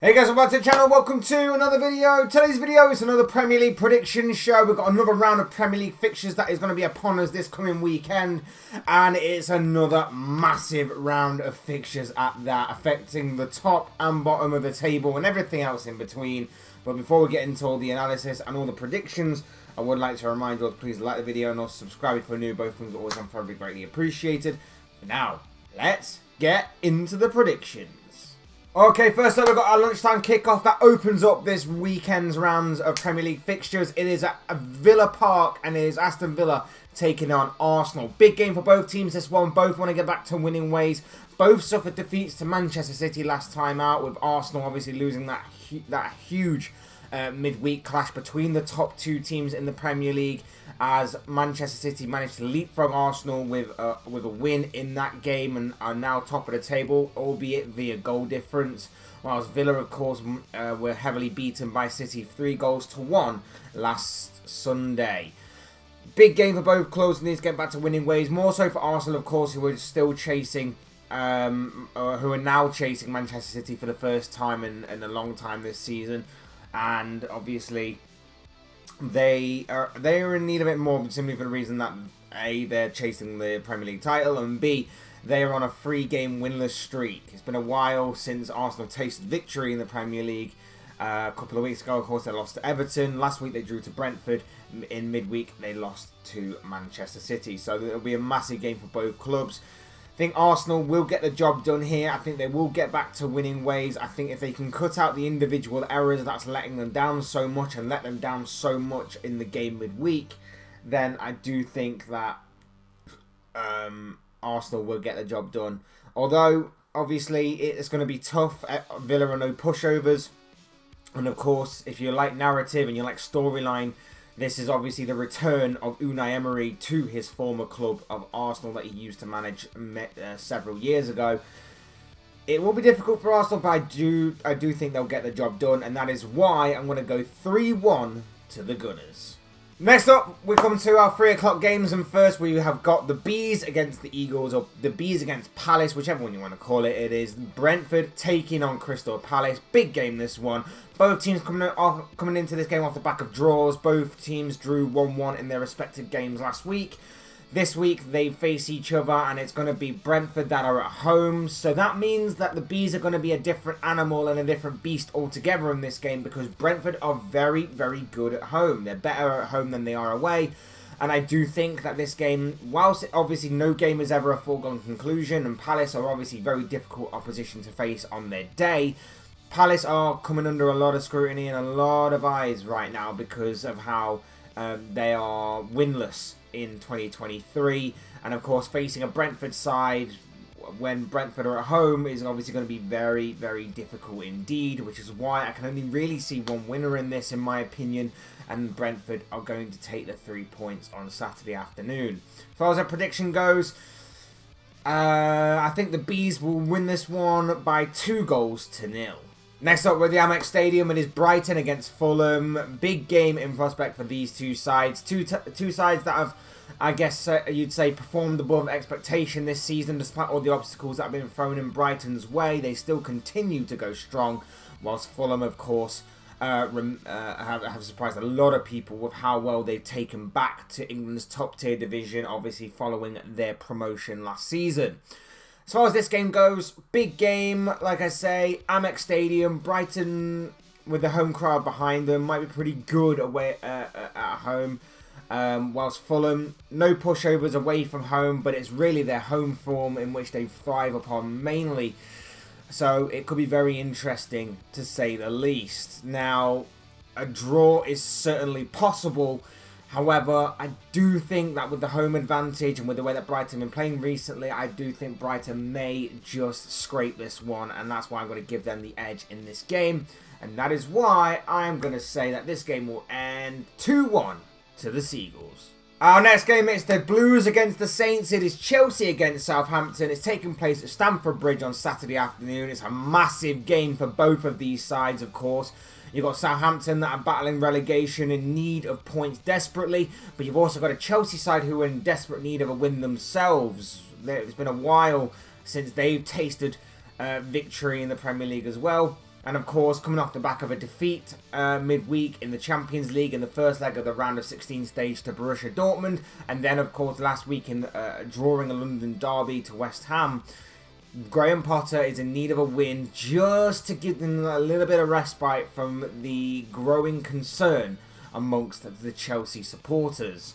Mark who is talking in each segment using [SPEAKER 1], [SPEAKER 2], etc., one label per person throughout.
[SPEAKER 1] Hey guys, welcome back to the channel, welcome to another video. Today's video is another Premier League prediction show. We've got another round of Premier League fixtures that is going to be upon us this coming weekend. And it's another massive round of fixtures at that, affecting the top and bottom of the table and everything else in between. But before we get into all the analysis and all the predictions, I would like to remind you all to please like the video and also subscribe if you're new. Both things are always very greatly appreciated. Now, let's get into the predictions. Okay, first up we've got our lunchtime kickoff that opens up this weekend's rounds of Premier League fixtures. It is at Villa Park and it is Aston Villa taking on Arsenal. Big game for both teams this one. Both want to get back to winning ways. Both suffered defeats to Manchester City last time out, with Arsenal obviously losing that huge midweek clash between the top two teams in the Premier League, as Manchester City managed to leapfrog Arsenal with a win in that game and are now top of the table, albeit via goal difference, whilst Villa of course were heavily beaten by City 3-1 last Sunday. Big game for both clubs and need to get back to winning ways, more so for Arsenal of course, who are still chasing who are now chasing Manchester City for the first time in a long time this season. And obviously they are in need of it more, simply for the reason that A, they're chasing the Premier League title, and B, they are on a 3-game winless streak. It's been a while since Arsenal tasted victory in the Premier League. A couple of weeks ago, of course, they lost to Everton. Last week they drew to Brentford. In midweek they lost to Manchester City. So it'll be a massive game for both clubs. I think Arsenal will get the job done here. I think they will get back to winning ways. I think if they can cut out the individual errors that's letting them down so much and let them down so much in the game midweek, then I do think that Arsenal will get the job done. Although, obviously, it's going to be tough. Villa are no pushovers. And of course, if you like narrative and you like storyline, this is obviously the return of Unai Emery to his former club of Arsenal that he used to manage several years ago. It will be difficult for Arsenal, but I do think they'll get the job done, and that is why I'm going to go 3-1 to the Gunners. Next up, we come to our 3 o'clock games, and first we have got the Bees against the Eagles, or the Bees against Palace, whichever one you want to call it. It is Brentford taking on Crystal Palace. Big game this one. Both teams coming into this game off the back of draws. Both teams drew 1-1 in their respective games last week. This week they face each other, and it's going to be Brentford that are at home. So that means that the Bees are going to be a different animal and a different beast altogether in this game, because Brentford are very, very good at home. They're better at home than they are away. And I do think that this game, whilst obviously no game is ever a foregone conclusion, and Palace are obviously very difficult opposition to face on their day, Palace are coming under a lot of scrutiny and a lot of eyes right now because of how they are winless in 2023, and of course facing a Brentford side when Brentford are at home is obviously going to be very, very difficult indeed, which is why I can only really see one winner in this, in my opinion, and Brentford are going to take the 3 points on Saturday afternoon. As far as our prediction goes, I think the Bees will win this one by 2-0. Next up, with the Amex Stadium, it is Brighton against Fulham. Big game in prospect for these two sides. Two sides that have, I guess you'd say, performed above expectation this season. Despite all the obstacles that have been thrown in Brighton's way, they still continue to go strong, whilst Fulham, of course, have surprised a lot of people with how well they've taken back to England's top-tier division, obviously following their promotion last season. As far as this game goes, big game, like I say, Amex Stadium. Brighton, with the home crowd behind them, might be pretty good away at home. Whilst Fulham, no pushovers away from home, but it's really their home form in which they thrive upon mainly. So it could be very interesting, to say the least. Now, a draw is certainly possible. However, I do think that with the home advantage and with the way that Brighton have been playing recently, I do think Brighton may just scrape this one, and that's why I'm going to give them the edge in this game. And that is why I'm going to say that this game will end 2-1 to the Seagulls. Our next game is the Blues against the Saints. It is Chelsea against Southampton. It's taking place at Stamford Bridge on Saturday afternoon. It's a massive game for both of these sides, of course. You've got Southampton that are battling relegation, in need of points desperately. But you've also got a Chelsea side who are in desperate need of a win themselves. It's been a while since they've tasted victory in the Premier League as well. And of course, coming off the back of a defeat midweek in the Champions League in the first leg of the round of 16 stage to Borussia Dortmund, and then of course last week in drawing a London derby to West Ham, Graham Potter is in need of a win just to give them a little bit of respite from the growing concern amongst the Chelsea supporters.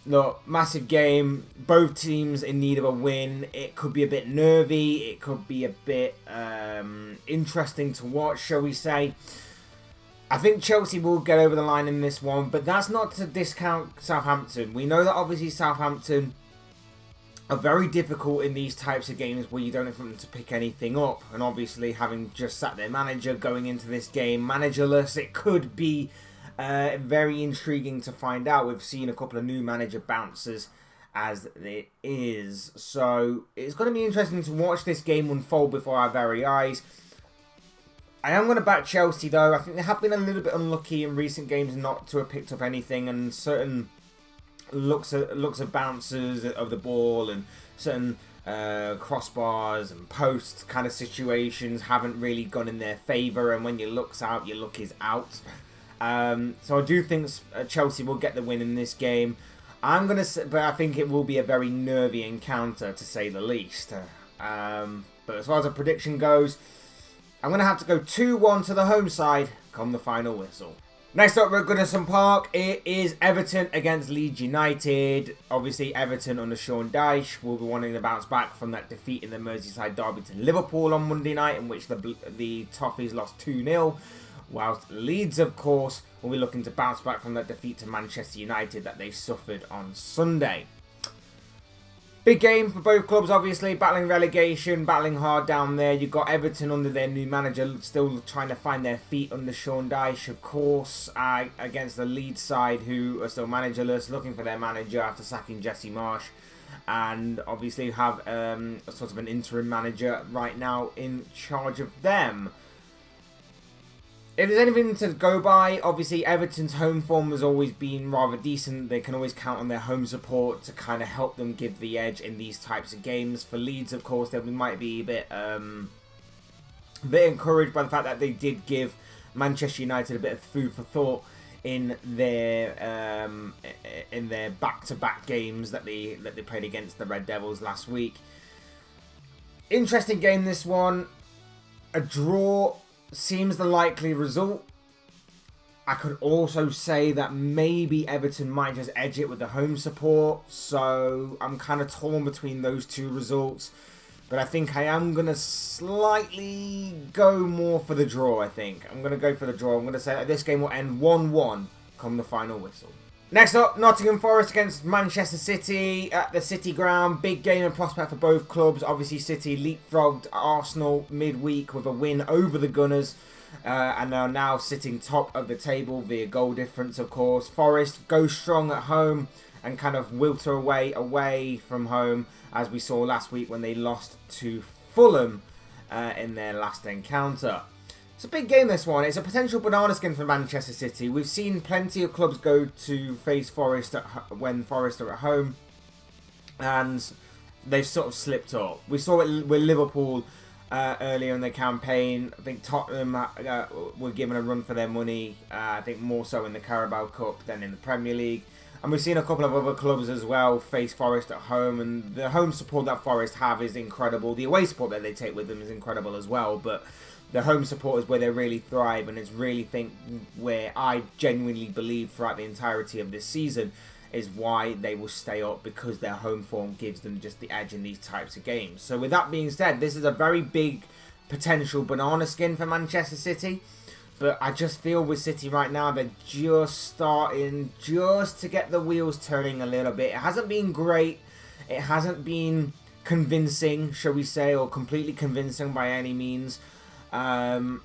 [SPEAKER 1] Look, massive game, both teams in need of a win. It could be a bit nervy, it could be a bit interesting to watch, shall we say. I think Chelsea will get over the line in this one, but that's not to discount Southampton. We know that obviously Southampton are very difficult in these types of games where you don't expect them to pick anything up. And obviously, having just sat their manager going into this game managerless, it could be very intriguing to find out. We've seen a couple of new manager bounces as it is. So it's going to be interesting to watch this game unfold before our very eyes. I am going to back Chelsea though. I think they have been a little bit unlucky in recent games not to have picked up anything, and certain looks of bounces of the ball and certain crossbars and post kind of situations haven't really gone in their favour, and when your luck's out, your luck is out. So I do think Chelsea will get the win in this game. But I think it will be a very nervy encounter to say the least. But as far as a prediction goes, I'm going to have to go 2-1 to the home side come the final whistle. Next up, we're at Goodison Park. It is Everton against Leeds United. Obviously, Everton under Sean Dyche will be wanting to bounce back from that defeat in the Merseyside derby to Liverpool on Monday night, in which the Toffees lost 2-0. Whilst Leeds, of course, will be looking to bounce back from that defeat to Manchester United that they suffered on Sunday. Big game for both clubs, obviously, battling relegation, battling hard down there. You've got Everton under their new manager, still trying to find their feet under Sean Dyche, of course, against the Leeds side, who are still managerless, looking for their manager after sacking Jesse Marsh. And obviously have a sort of an interim manager right now in charge of them. If there's anything to go by, obviously Everton's home form has always been rather decent. They can always count on their home support to kind of help them give the edge in these types of games. For Leeds, of course, they might be a bit encouraged by the fact that they did give Manchester United a bit of food for thought in their back-to-back games that they played against the Red Devils last week. Interesting game, this one. A draw seems the likely result. I could also say that maybe Everton might just edge it with the home support. So I'm kind of torn between those two results. But I think I am going to slightly go more for the draw, I think. I'm going to go for the draw. I'm going to say that this game will end 1-1 come the final whistle. Next up, Nottingham Forest against Manchester City at the City Ground. Big game and prospect for both clubs. Obviously, City leapfrogged Arsenal midweek with a win over the Gunners. And are now sitting top of the table via goal difference, of course. Forest go strong at home and kind of wilter away from home, as we saw last week when they lost to Fulham in their last encounter. It's a big game, this one. It's a potential banana skin for Manchester City. We've seen plenty of clubs go to face Forest when Forest are at home, and they've sort of slipped up. We saw it with Liverpool earlier in the campaign. I think Tottenham were given a run for their money. I think more so in the Carabao Cup than in the Premier League. And we've seen a couple of other clubs as well face Forest at home, and the home support that Forest have is incredible. The away support that they take with them is incredible as well, but the home support is where they really thrive, and it's really where I genuinely believe throughout the entirety of this season is why they will stay up, because their home form gives them just the edge in these types of games. So with that being said, this is a very big potential banana skin for Manchester City. But I just feel with City right now, they're just starting to get the wheels turning a little bit. It hasn't been great. It hasn't been convincing, shall we say, or completely convincing by any means. I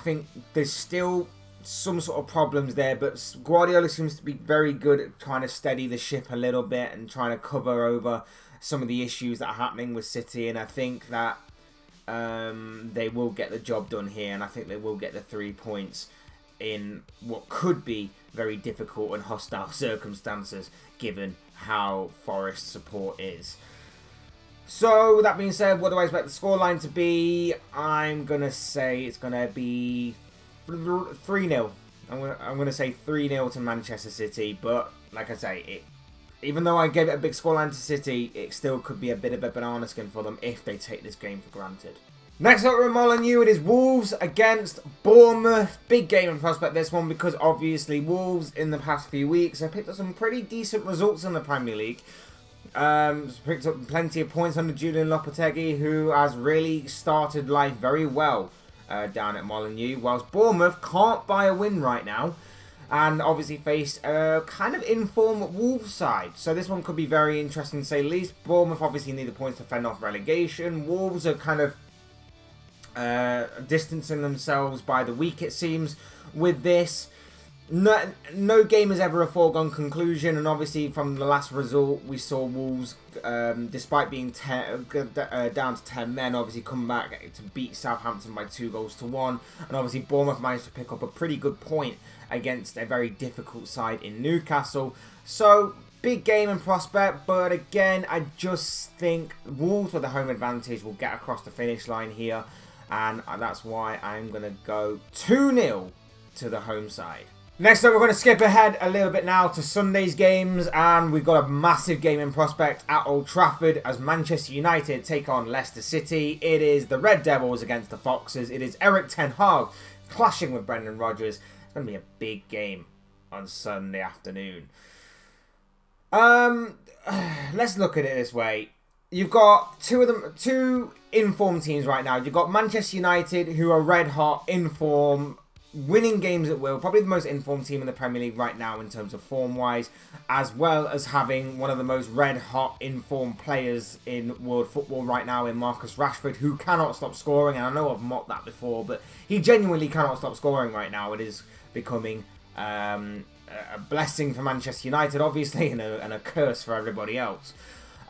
[SPEAKER 1] think there's still some sort of problems there, but Guardiola seems to be very good at trying to steady the ship a little bit and trying to cover over some of the issues that are happening with City, and I think that they will get the job done here, and I think they will get the 3 points in what could be very difficult and hostile circumstances given how Forest support is. So, with that being said, what do I expect the scoreline to be? I'm going to say it's going to be 3-0. I'm going to say 3-0 to Manchester City, but like I say, even though I gave it a big scoreline to City, it still could be a bit of a banana skin for them if they take this game for granted. Next up at Molineux, it is Wolves against Bournemouth. Big game in prospect, this one, because obviously Wolves in the past few weeks have picked up some pretty decent results in the Premier League. Picked up plenty of points under Julian Lopetegui, who has really started life very well down at Molineux, whilst Bournemouth can't buy a win right now, and obviously face a kind of informed Wolves side. So this one could be very interesting to say the least. Bournemouth obviously need the points to fend off relegation. Wolves are kind of distancing themselves by the week, it seems, with this. No game is ever a foregone conclusion, and obviously from the last result we saw Wolves, despite being down to 10 men, obviously come back to beat Southampton by 2-1, and obviously Bournemouth managed to pick up a pretty good point against a very difficult side in Newcastle. So big game in prospect, but again I just think Wolves with the home advantage will get across the finish line here, and that's why I'm going to go 2-0 to the home side. Next up, we're going to skip ahead a little bit now to Sunday's games, and we've got a massive game in prospect at Old Trafford as Manchester United take on Leicester City. It is the Red Devils against the Foxes. It is Erik ten Hag clashing with Brendan Rodgers. It's going to be a big game on Sunday afternoon. Let's look at it this way. You've got two informed teams right now. You've got Manchester United, who are red hot, in form, winning games at will, probably the most informed team in the Premier League right now in terms of form-wise, as well as having one of the most red-hot informed players in world football right now in Marcus Rashford, who cannot stop scoring, and I know I've mocked that before, but he genuinely cannot stop scoring right now. It is becoming a blessing for Manchester United, obviously, and a curse for everybody else.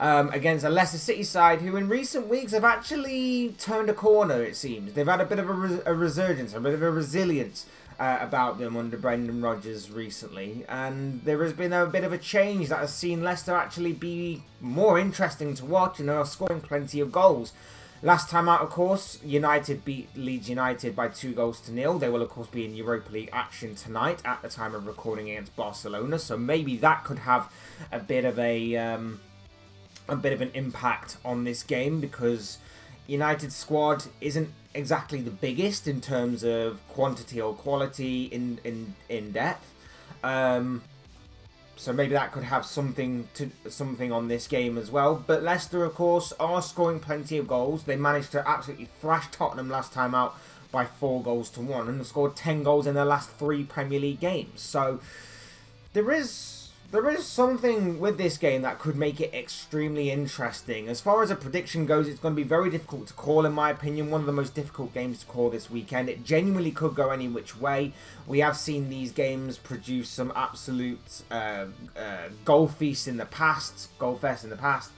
[SPEAKER 1] Against a Leicester City side who in recent weeks have actually turned a corner, it seems. They've had a bit of a resurgence, a bit of a resilience about them under Brendan Rodgers recently. And there has been a bit of a change that has seen Leicester actually be more interesting to watch, and they are scoring plenty of goals. Last time out, of course, United beat Leeds United by 2-0. They will, of course, be in Europa League action tonight at the time of recording against Barcelona. So maybe that could have a bit of an impact on this game, because United's squad isn't exactly the biggest in terms of quantity or quality in depth. So maybe that could have something on this game as well. But Leicester, of course, are scoring plenty of goals. They managed to absolutely thrash Tottenham last time out by 4-1, and have scored 10 goals in their last 3 Premier League games. So there is something with this game that could make it extremely interesting. As far as a prediction goes, it's going to be very difficult to call, in my opinion. One of the most difficult games to call this weekend. It genuinely could go any which way. We have seen these games produce some absolute goal feasts in the past. Goal fest in the past.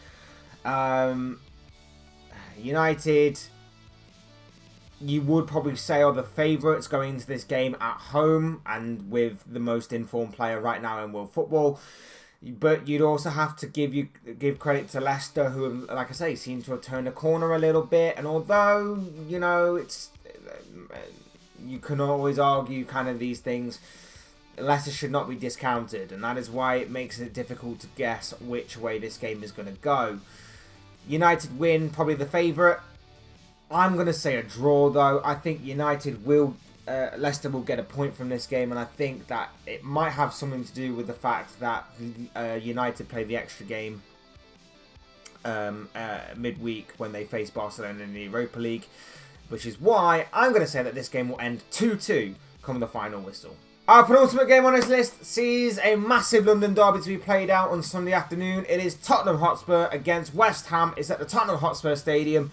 [SPEAKER 1] United, you would probably say, are the favourites going into this game at home and with the most informed player right now in world football. But you'd also have to give credit to Leicester, who, like I say, seem to have turned a corner a little bit. And although, you know, you can always argue kind of these things, Leicester should not be discounted. And that is why it makes it difficult to guess which way this game is going to go. United win, probably the favourite. I'm going to say a draw, though. I think Leicester will get a point from this game, and I think that it might have something to do with the fact that United play the extra game midweek when they face Barcelona in the Europa League, which is why I'm going to say that this game will end 2-2 come the final whistle. Our penultimate game on this list sees a massive London derby to be played out on Sunday afternoon. It is Tottenham Hotspur against West Ham. It's at the Tottenham Hotspur Stadium.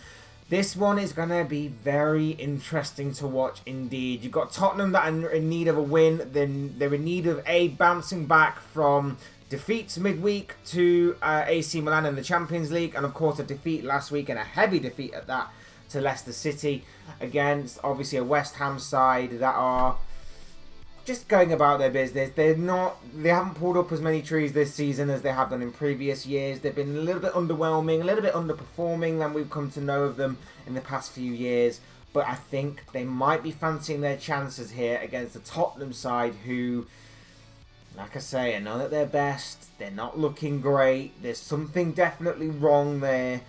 [SPEAKER 1] This one is going to be very interesting to watch indeed. You've got Tottenham that are in need of a win. Then they're in need of bouncing back from defeats midweek to AC Milan in the Champions League. And of course a defeat last week, and a heavy defeat at that, to Leicester City, against obviously a West Ham side that are just going about their business. They haven't pulled up as many trees this season as they have done in previous years. They've been a little bit underwhelming, a little bit underperforming than we've come to know of them in the past few years. But I think they might be fancying their chances here against the Tottenham side who, like I say, I know that they're best. They're not looking great. There's something definitely wrong there.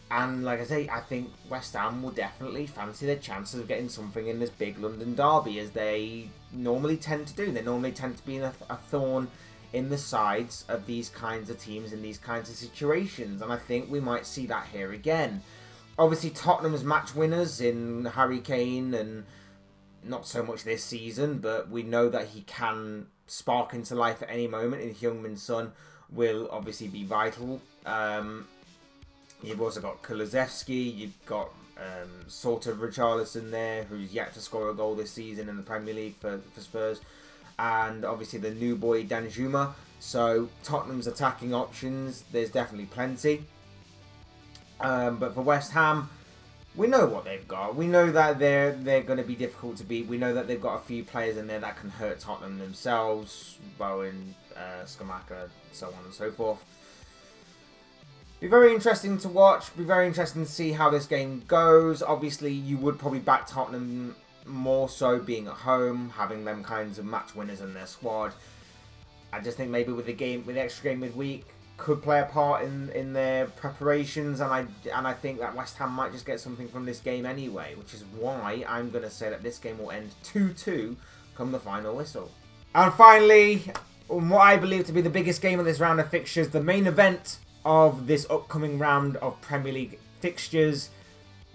[SPEAKER 1] And like I say, I think West Ham will definitely fancy their chances of getting something in this big London derby, as they normally tend to do. They normally tend to be a thorn in the sides of these kinds of teams in these kinds of situations. And I think we might see that here again. Obviously, Tottenham's match winners in Harry Kane, and not so much this season, but we know that he can spark into life at any moment. And Heung-min Son will obviously be vital. You've also got Kulusevski, you've got sort of Richarlison there, who's yet to score a goal this season in the Premier League for Spurs. And obviously the new boy Danjuma. So Tottenham's attacking options, there's definitely plenty. But for West Ham, we know what they've got. We know that they're going to be difficult to beat. We know that they've got a few players in there that can hurt Tottenham themselves. Bowen, Skamaka, so on and so forth. Be very interesting to watch. Be very interesting to see how this game goes. Obviously, you would probably back Tottenham more so being at home, having them kinds of match winners in their squad. I just think maybe with the extra game midweek could play a part in their preparations, and I think that West Ham might just get something from this game anyway, which is why I'm going to say that this game will end 2-2 come the final whistle. And finally, what I believe to be the biggest game of this round of fixtures, the main event of this upcoming round of Premier League fixtures.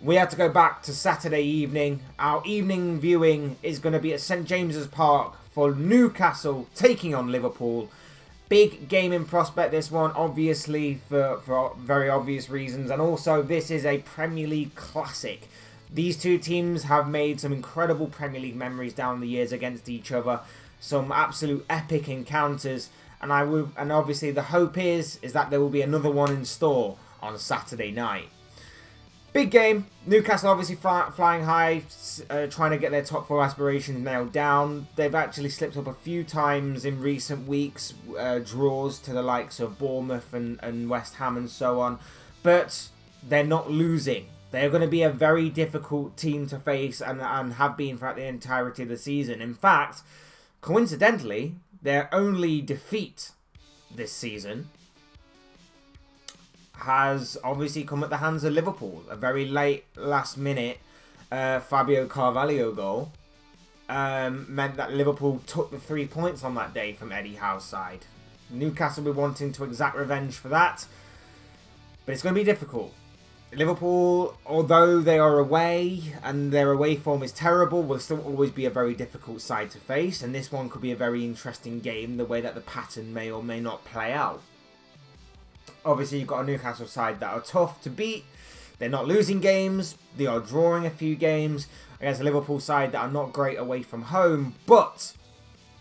[SPEAKER 1] We had to go back to Saturday evening. Our evening viewing is going to be at St James's Park for Newcastle taking on Liverpool. Big game in prospect, this one, obviously, for very obvious reasons. And also, this is a Premier League classic. These two teams have made some incredible Premier League memories down the years against each other. Some absolute epic encounters. And obviously the hope is that there will be another one in store on Saturday night. Big game. Newcastle obviously flying high, trying to get their top four aspirations nailed down. They've actually slipped up a few times in recent weeks, draws to the likes of Bournemouth and West Ham and so on. But they're not losing. They're going to be a very difficult team to face and have been throughout the entirety of the season. In fact, coincidentally, their only defeat this season has obviously come at the hands of Liverpool. A very late, last-minute Fabio Carvalho goal meant that Liverpool took the 3 points on that day from Eddie Howe's side. Newcastle will be wanting to exact revenge for that, but it's going to be difficult. Liverpool, although they are away and their away form is terrible, will still always be a very difficult side to face, and this one could be a very interesting game, the way that the pattern may or may not play out. Obviously, you've got a Newcastle side that are tough to beat. They're not losing games. They are drawing a few games against a Liverpool side that are not great away from home, but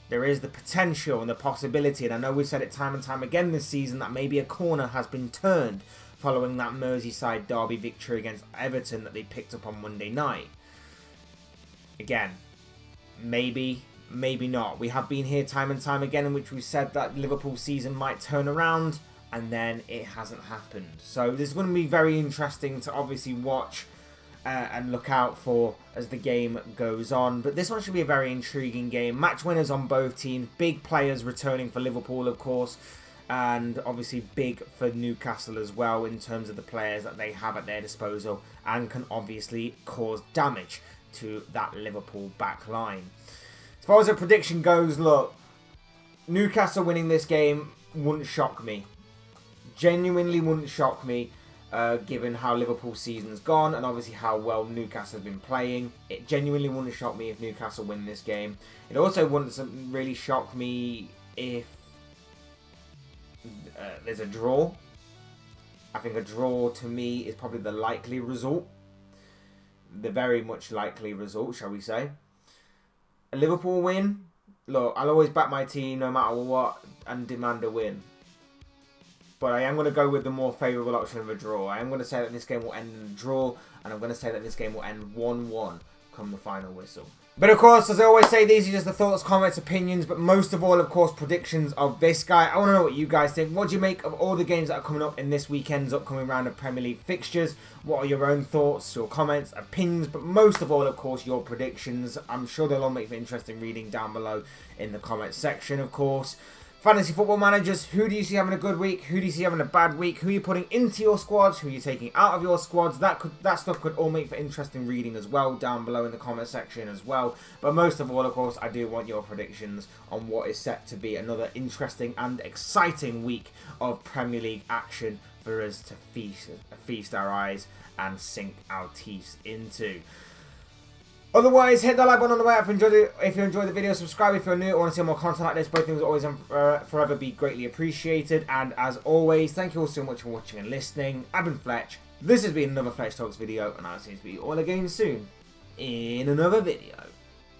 [SPEAKER 1] there is the potential and the possibility, and I know we've said it time and time again this season, that maybe a corner has been turned following that Merseyside derby victory against Everton that they picked up on Monday night. Again, maybe, maybe not. We have been here time and time again in which we've said that Liverpool season might turn around, and then it hasn't happened. So this is going to be very interesting to obviously watch and look out for as the game goes on. But this one should be a very intriguing game. Match winners on both teams. Big players returning for Liverpool, of course. And obviously big for Newcastle as well in terms of the players that they have at their disposal and can obviously cause damage to that Liverpool back line. As far as a prediction goes, look, Newcastle winning this game wouldn't shock me. Genuinely wouldn't shock me given how Liverpool's season's gone and obviously how well Newcastle have been playing. It genuinely wouldn't shock me if Newcastle win this game. It also wouldn't really shock me if there's a draw. I think a draw to me is probably the likely result. The very much likely result, shall we say. A Liverpool win. Look, I'll always back my team no matter what and demand a win. But I am going to go with the more favourable option of a draw. I am going to say that this game will end in a draw, and I'm going to say that this game will end 1-1 come the final whistle. But of course, as I always say, these are just the thoughts, comments, opinions, but most of all, of course, predictions of this guy. I want to know what you guys think. What do you make of all the games that are coming up in this weekend's upcoming round of Premier League fixtures? What are your own thoughts, your comments, opinions, but most of all, of course, your predictions. I'm sure they'll all make for interesting reading down below in the comments section, of course. Fantasy football managers, who do you see having a good week? Who do you see having a bad week? Who are you putting into your squads? Who are you taking out of your squads? That stuff could all make for interesting reading as well down below in the comment section as well. But most of all, of course, I do want your predictions on what is set to be another interesting and exciting week of Premier League action for us to feast our eyes and sink our teeth into. Otherwise, hit that like button on the way up if you enjoyed the video. Subscribe if you're new or want to see more content like this. Both things will always and forever be greatly appreciated. And as always, thank you all so much for watching and listening. I've been Fletch. This has been another Fletch Talks video, and I'll see you all again soon in another video.